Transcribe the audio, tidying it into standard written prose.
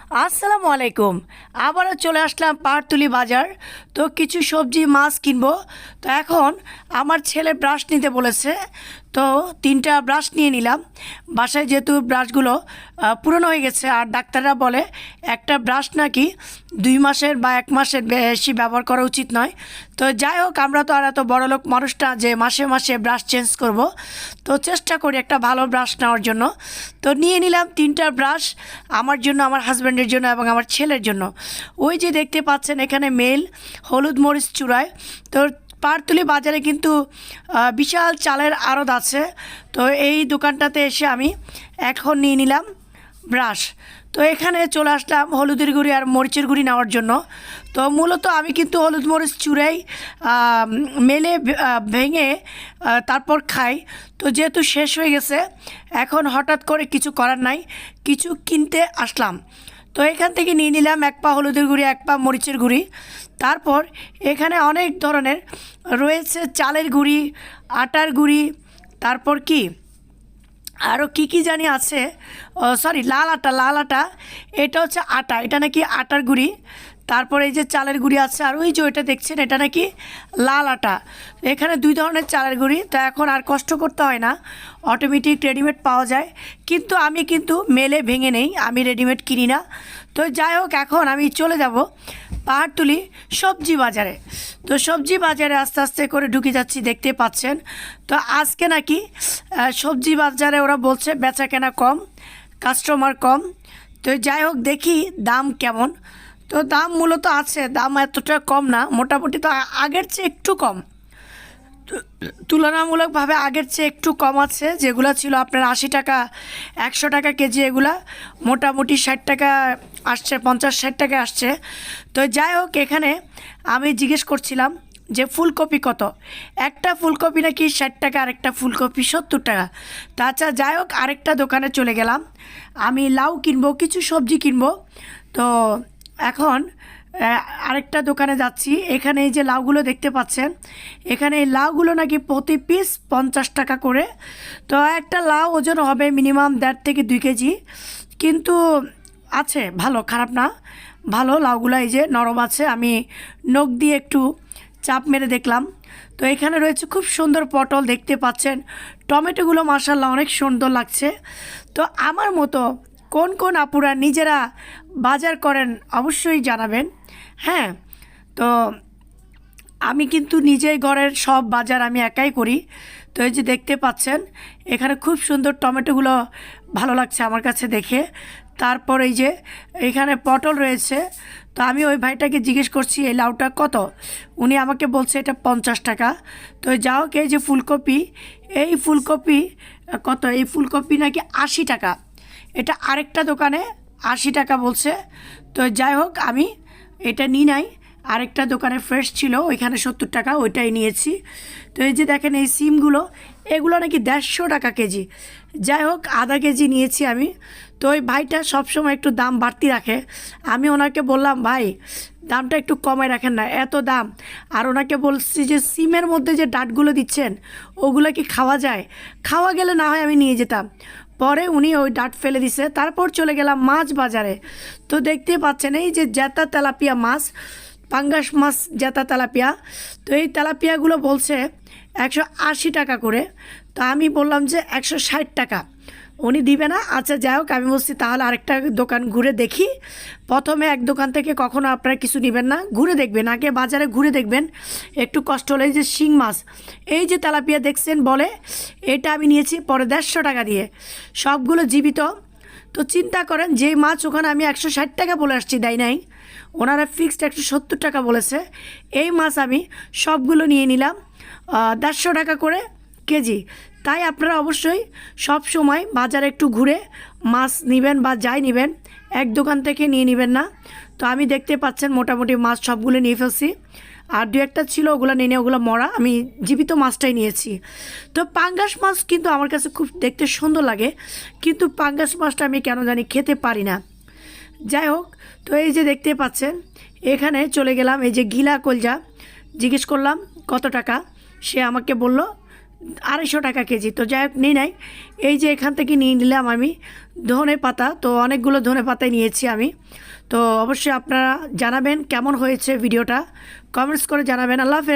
আসসালামু আলাইকুম। আবারও চলে আসলাম পাহাড়তলি বাজার। তো কিছু সবজি মাছ কিনবো। তো এখন আমার ছেলে ব্রাশ নিতে বলেছে, তো 3টা ব্রাশ নিয়ে নিলাম। বাসায় যেহেতু ব্রাশগুলো পুরনো হয়ে গেছে, আর ডাক্তাররা বলে একটা ব্রাশ নাকি 2 মাসের বা 1 মাসের বেশি ব্যবহার করা উচিত নয়। তো যাই হোক, আমরা তো আর এত বড়লোক মানুষ না যে মাসে মাসে ব্রাশ চেঞ্জ করব। তো চেষ্টা করি একটা ভালো ব্রাশ নেওয়ার জন্য। তো নিয়ে নিলাম 3টা ব্রাশ, আমার জন্য, আমার হাজব্যান্ডের জন্য এবং আমার ছেলের জন্য। ওই যে দেখতে পাচ্ছেন এখানে মেল হলুদ মরিচ চূড়ায়। তো পাহাড়তলি বাজারে কিন্তু বিশাল চালের আড়ত আছে। তো এই দোকানটাতে এসে আমি এখন নিয়ে নিলাম ব্রাশ। তো এখানে চলে আসলাম হলুদের গুঁড়ি আর মরিচের গুঁড়ি নেওয়ার জন্য। তো মূলত আমি কিন্তু হলুদ মরিচ চুড়াই মেলে ভেঙে তারপর খাই। তো যেহেতু শেষ হয়ে গেছে, এখন হঠাৎ করে কিছু করার নাই, কিছু কিনতে আসলাম। তো এখান থেকে নিয়ে নিলাম 1 পা হলুদের গুঁড়ি, 1 পা মরিচের গুঁড়ি। তারপর এখানে অনেক ধরনের রয়েছে, চালের গুঁড়ি, আটার গুঁড়ি, তারপর কি আরও কী জানি আছে। সরি, লাল আটা। এটা হচ্ছে আটা, এটা নাকি আটার গুঁড়ি। তারপরে এই যে চালের গুঁড়ি আছে, আর ওই যে ওইটা দেখছেন এটা নাকি লাল আটা। এখানে 2 ধরনের চালের গুঁড়ি। তো এখন আর কষ্ট করতে হয় না, অটোমেটিক রেডিমেড পাওয়া যায়। কিন্তু আমি কিন্তু মেলে ভেঙে নেই, আমি রেডিমেড কিনি না। তো যাই হোক, এখন আমি চলে যাব পাহাড়তলি সবজি বাজারে। তো সবজি বাজারে আস্তে আস্তে করে ঢুকে যাচ্ছি, দেখতে পাচ্ছেন। তো আজকে নাকি সবজি বাজারে ওরা বলছে বেচা কেনা কম, কাস্টমার কম। তো যাই হোক, দেখি দাম কেমন। তো দাম মূলত আছে, দাম এতটা কম না, মোটামুটি তো আগের চেয়ে একটু কম। তুলনামূলকভাবে আগের চেয়ে একটু কম আছে। যেগুলো ছিল আপনার 80 টাকা 100 টাকা কেজি, এগুলা মোটামুটি 60 টাকা আসছে, 50-60 টাকা আসছে। তো যাই হোক, এখানে আমি জিজ্ঞেস করছিলাম যে ফুলকপি কত। একটা ফুলকপি নাকি 60 টাকা, আরেকটা ফুলকপি 70 টাকা। তাছাড়া যাই হোক, আরেকটা দোকানে চলে গেলাম, আমি লাউ কিনবো, কিছু সবজি কিনবো। তো এখন আরেকটা দোকানে যাচ্ছি। এখানে এই যে লাউগুলো দেখতে পাচ্ছেন, এখানে এই লাউগুলো নাকি প্রতি পিস 50 টাকা করে। তো একটা লাউ ওজন হবে মিনিমাম 1.5 থেকে 2 কেজি। কিন্তু আছে ভালো, খারাপ না, ভালো লাউগুলো। এই যে নরম আছে, আমি নখ দিয়ে একটু চাপ মেরে দেখলাম। তো এখানে রয়েছে খুব সুন্দর পটল, দেখতে পাচ্ছেন। টমেটোগুলো মাশাআল্লাহ অনেক সুন্দর লাগছে। তো আমার মতো কোন কোন আপুরা নিজেরা বাজার করেন অবশ্যই জানাবেন। হ্যাঁ, তো আমি কিন্তু নিজেই ঘরের সব বাজার আমি একাই করি। তো এই যে দেখতে পাচ্ছেন, এখানে খুব সুন্দর টমেটোগুলো ভালো লাগছে আমার কাছে দেখে। তারপর এই যে এখানে পটল রয়েছে। তো আমি ওই ভাইটাকে জিজ্ঞেস করছি এই লাউটা কত, উনি আমাকে বলছে এটা 50 টাকা। তো যাও, এই যে ফুলকপি, এই ফুলকপি কত, এই ফুলকপি নাকি 80 টাকা। এটা আরেকটা দোকানে 80 টাকা বলছে। তো যাই হোক, আমি এটা নিই নাই, আরেকটা দোকানে ফ্রেশ ছিল, ওইখানে 70 টাকা, ওইটাই নিয়েছি। তো এই যে দেখেন এই সিমগুলো, এগুলো নাকি 150 টাকা কেজি। যাই হোক, আধা কেজি নিয়েছি আমি। তো ওই ভাইটা সবসময় একটু দাম বাড়তি রাখে। আমি ওনাকে বললাম, ভাই দামটা একটু কমায় রাখেন না, এত দাম। আর ওনাকে বলছি যে সিমের মধ্যে যে ডাঁটগুলো দিচ্ছেন, ওগুলো কি খাওয়া যায়? খাওয়া গেলে না হয় আমি নিয়ে যেতাম। পরে উনি ওই ডাঁট ফেলে দিছে। তারপর চলে গেলাম মাছ বাজারে। তো দেখতে পাচ্ছেন এই যে জেতা তেলাপিয়া মাছ, পাঙ্গাস মাছ, জেতা তেলাপিয়া। তো এই তেলাপিয়াগুলো বলছে 180 টাকা করে। তো আমি বললাম যে 160 টাকা, উনি দিবে না। আচ্ছা যাই হোক, আমি বলছি তাহলে আরেকটা দোকান ঘুরে দেখি। প্রথমে এক দোকান থেকে কখনো আপনারা কিছু নেবেন না, ঘুরে দেখবেন, আগে বাজারে ঘুরে দেখবেন, একটু কষ্ট হলে। এই যে শিং মাছ, এই যে তেলাপিয়া দেখছেন বলে, এটা আমি নিয়েছি পরে 150 টাকা দিয়ে, সবগুলো জীবিত। তো চিন্তা করেন, যেই মাছ ওখানে আমি 160 টাকা বলে আসছি, দেয় নাই, ওনারা ফিক্সড 170 টাকা বলেছে। এই মাছ আমি সবগুলো নিয়ে নিলাম 150 টাকা করে কেজি। তাই আপনারা অবশ্যই সব সময় বাজারে একটু ঘুরে মাছ নেবেন, বা যাই নেবেন, এক দোকান থেকে নিয়ে নেবেন না। তো আমি দেখতে পাচ্ছেন মোটামুটি মাছ সবগুলো নিয়ে ফেলছি, আর 2-1টা ছিল, ওগুলো নিয়ে নিয়ে ওগুলো মরা, আমি জীবিত মাছটাই নিয়েছি। তো পাঙ্গাস মাছ কিন্তু আমার কাছে খুব দেখতে সুন্দর লাগে, কিন্তু পাঙ্গাস মাছটা আমি কেন জানি খেতে পারি না। যাই হোক, তো এই যে দেখতে পাচ্ছেন, এখানে চলে গেলাম, এই যে গিলা কলজা জিজ্ঞেস করলাম কত টাকা, সে আমাকে বলল 250 টাকা কেজি। তো যাই হোক নিই নাই, এই যে এখান থেকে নিয়ে নিলাম আমি ধনে পাতা। তো অনেকগুলো ধনে পাতাই নিয়েছি আমি। তো অবশ্যই আপনারা জানাবেন কেমন হয়েছে ভিডিওটা, কমেন্টস করে জানাবেন। আল্লাহ হাফেজ।